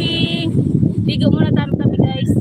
watching. Ligo muna kami guys.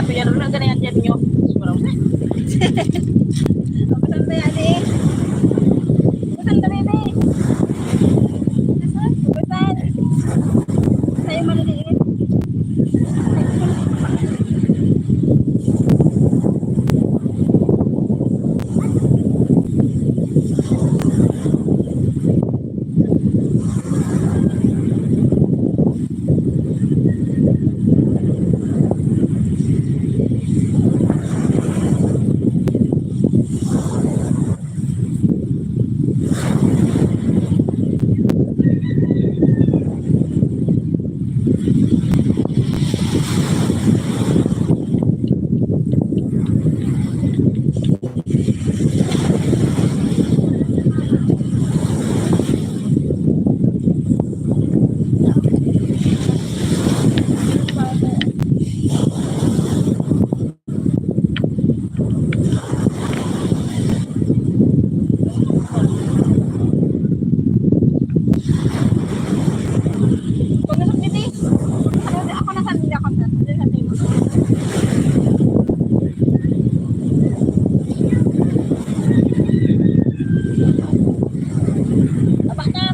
pato yan. Ano ganyan dyan nyo? Bukan ba yan eh? Bukan ba yan eh? Bukan. Sa'yo maliliit. Pagkasok nito eh. Ako na sa hindi ako sa. Hindi sa table. Abak na.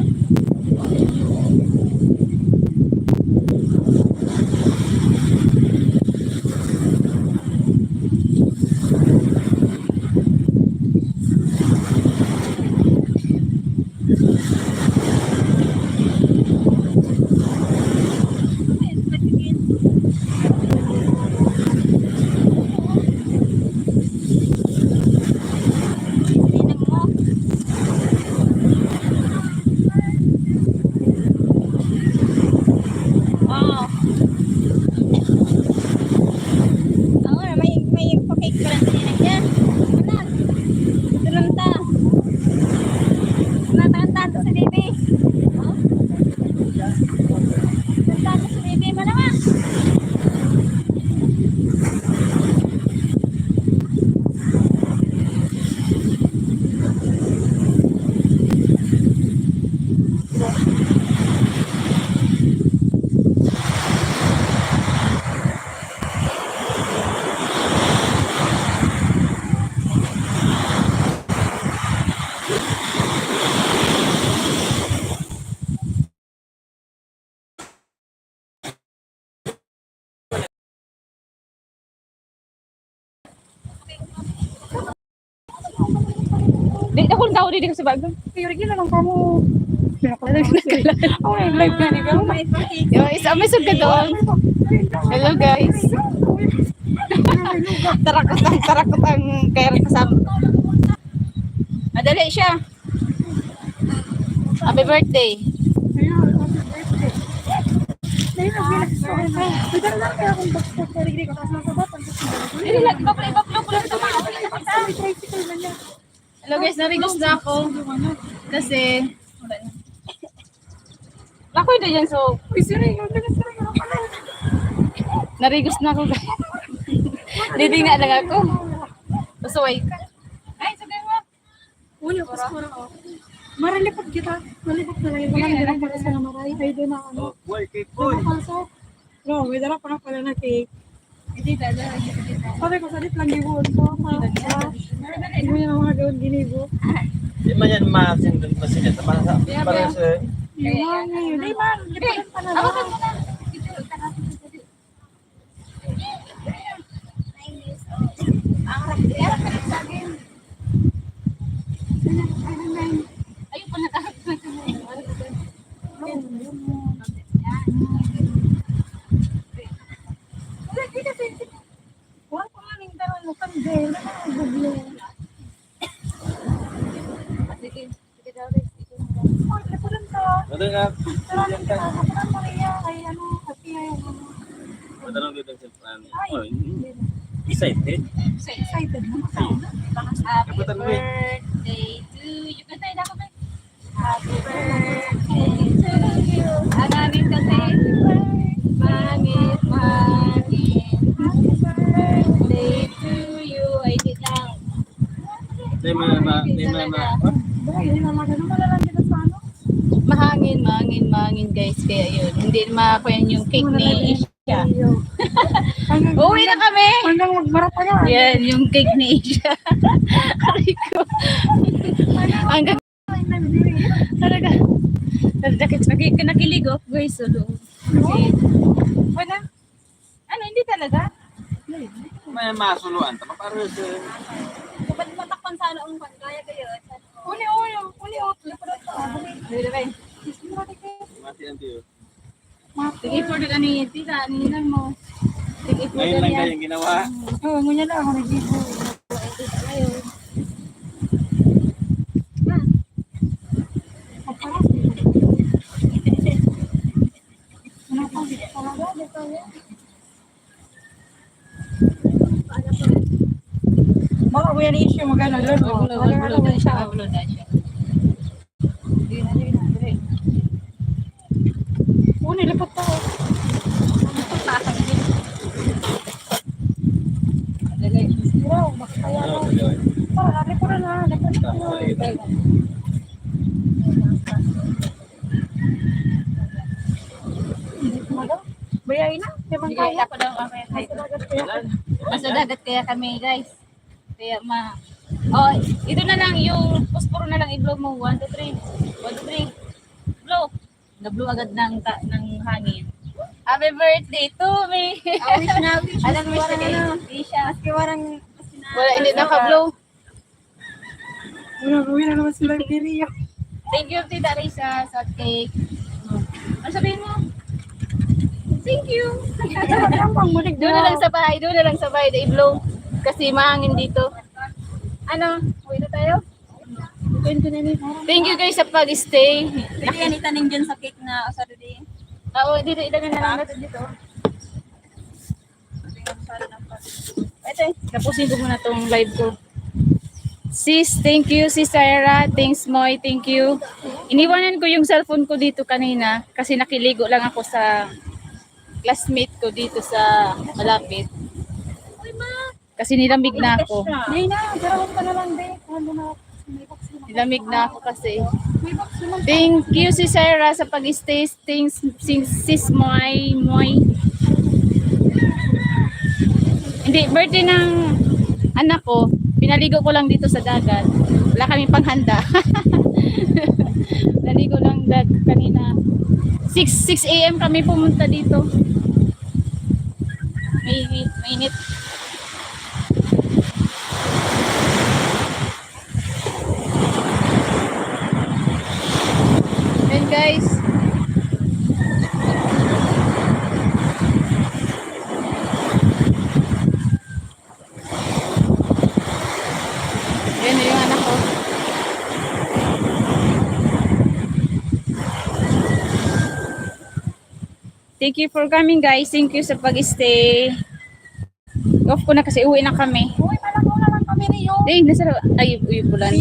Tinang mo. Oo. Oo, may pa-cake pa lang sa tinang niya. Anak. Tulunta. Natantan to si baby. Oh. Natantan to si baby. Malama. Di ako ng tao dito sa bago. Kaya rin lang kamo. Ako nag-live ka ni Pero. May pa-cake. Yo, isa may sugod doon. Hello guys. tarakot ang kaya rin kasama. Madali siya. Happy birthday. Hindi lang, iba-vlog ko lang ito mga. Hello guys, narigos na ako. Kasi, wala na. Ako yun dyan, so, narigos na ako guys. Didi nga lang ako. Pasuway ka. Ay, sagay mo. Ulo, paskura ko. Maralipot kita. Malipot na lang. Wala na lang para sa namaray. Ay, doon na ano. Nakapasok. No, may dala pa na pala na cake. Hindi, dada. Sabi ko, salit lang gibon ko. Hindi mo yung mga gawin ginibo. Di man yan masin doon masin ito para sa Yung ngayon. Ay, man. Lipat pa na Ako lang. ka muna. Ang rakdiya, sa akin. Ayun pa nakakot na Wala pa nga ning daran mo kandel. Naguglo. Sige, sige daw guys. Ay, lipunan to. Ano nga? Sarang kita. Kapanan Maria. Ay, ano, hati ay, ano. Matanong dito sa excited. Excited na maka. Happy Kapitan mo eh. birthday to you. Kantay na ako ba? Happy birthday to you. Ang aming kasi. Mangit, mangit. Happy birthday. Day to you. Ay, di lang. Di man Dahil, hindi na magano. Malalang dito sa ano. Mahangin guys. Kaya yun. Hindi makakuyan yung cake ni Isha. Ay, Uwi na kami. Hanggang magmara pa yan. Yan, yung cake ni Asia. Aray ko. Hanggang talaga. Nakiligo, guys. So, kasi, Wala. ano, hindi talaga. May masuluan. Para sa... Kapag matakpan sa ano ang kaya kayo. Uli. Dito kayo. Mati ang tiyo. Sige po din ani tita, aninan mo. Sige po Ngayon lang din kayong ginawa. Oo, ngunya na ako nag-ibo. Baka kuya ni issue magana doon. Magana doon siya. Uli, lipat tayo. Wow, makakaya Ano, na. gagawin? Para, lipat na. Lipat na. Bayain na. Yaman Sige, kaya. ako daw mamaya tayo. Ilan? Nasa dagat kaya kami, guys. Kaya oh, ito na lang yung posporo na lang i-blow mo. 1, 2, 3. 1, 2, 3. Blow. Na-blow agad ng hangin. Happy birthday to me. Wish na, wish. Alam mo siya Warang ano. Isha. Maski warang... Wala, hindi naka-blow. Wala, gawin na naman sila yung diriya. Thank you, Tita Risa, sa cake. Ano sabihin mo? Thank you. Doon na lang sa bahay, i-blow. Kasi mahangin dito. Ano? Uwi na tayo? Thank you guys sa pag-stay. Pwede yan itanim dyan sa cake na Saturday. Oo, dito ilagay na lang natin dito. Ito, tapusin ko muna tong live ko. Sis, thank you. Sis Sarah, thanks Moy, thank you. Iniwanan ko yung cellphone ko dito kanina kasi nakiligo lang ako sa classmate ko dito sa malapit. Kasi nilamig na ako. Hindi na, garawan ka na lang, be. Ano na, may box naman. Nilamig na ako kasi. May box naman. Thank you si Sarah sa pag-stay. Thanks sis Moy. Hindi, birthday ng anak ko. Pinaligo ko lang dito sa dagat. Wala kaming panghanda. Naligo lang kanina. 6 a.m. kami pumunta dito. Mainit. And guys, yan yung anak ko. Thank you for coming guys. Thank you sa pag-stay. Off ko na kasi uwi na kami. Uy, malakaw na lang kami niyo. Nasa ay uwi po lang.